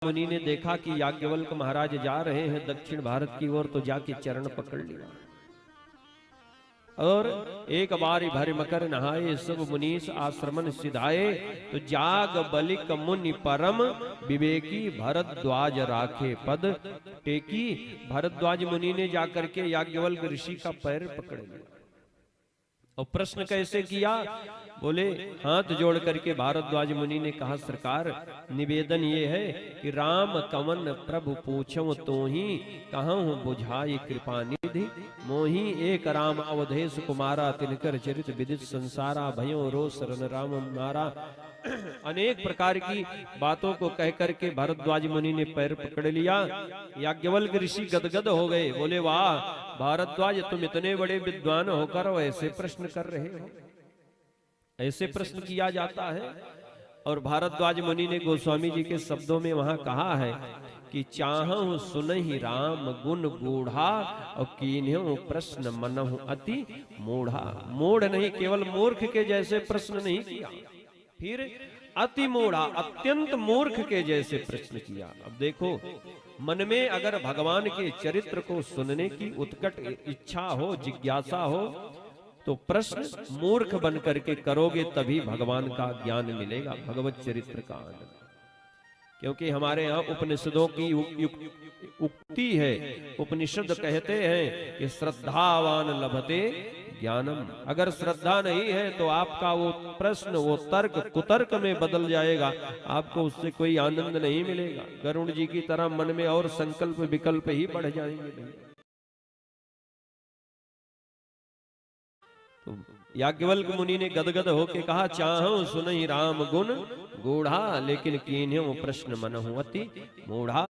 मुनि ने देखा कि याज्ञवल्क्य महाराज जा रहे हैं दक्षिण भारत की ओर, तो जाके चरण पकड़ लिया और एक बार भर मकर नहाए सब मुनीस आश्रमन सिधाए। तो जाग बलिक मुनि परम विवेकी भरद्वाज राखे पद टेकी। भरद्वाज मुनि ने जाकर के याज्ञवल्क्य ऋषि का पैर पकड़ लिया और प्रश्न कैसे किया? बोले हाथ जोड़ करके भारद्वाज मुनि ने कहा, सरकार निवेदन ये है कि राम कवन प्रभु पूछो तो ही कहूँ बुझाई कृपा निधि मोही एक राम अवधेश कुमारा तिनकर चरित विदित संसारा भयो रो शरण राम मारा। अनेक प्रकार की बातों को कह करके भारद्वाज मुनि ने पैर पकड़ लिया। याज्ञवल्क्य ऋषि गदगद हो गए, बोले वाह भारद्वाज, तुम इतने बड़े विद्वान होकर ऐसे प्रश्न कर रहे हो, ऐसे प्रश्न किया जाता है। और भारद्वाज मुनि ने गोस्वामी जी के शब्दों में वहां कहा है कि चाहूं सुनहि राम गुण गूढ़ा और कीन्हु प्रश्न मनहु अति मूढ़ा। मूढ़ नहीं, केवल मूर्ख के जैसे प्रश्न नहीं किया, फिर अति मूढ़ा अत्यंत मूर्ख के जैसे प्रश्न किया। अब देखो, मन में अगर भगवान के चरित्र को सुनने की उत्कट इच्छा हो, जिज्ञासा हो, तो प्रश्न मूर्ख बन करके करोगे तभी भगवान का ज्ञान मिलेगा, भगवत चरित्र का आनंद। क्योंकि हमारे यहाँ उपनिषदों की उक्ति है, उपनिषद कहते हैं कि श्रद्धावान लभते ज्ञानम। अगर श्रद्धा नहीं है तो आपका वो प्रश्न, वो तर्क कुतर्क में बदल जाएगा, आपको उससे कोई आनंद नहीं मिलेगा। गरुड़ जी की तरह मन में और संकल्प विकल्प ही बढ़ जाएंगे। तो याज्ञवल्क्य मुनि ने गदगद होके कहा, चाहूं सुनहि राम गुण गूढ़ा लेकिन कीन्हु प्रश्न मनहु अति मूढ़ा।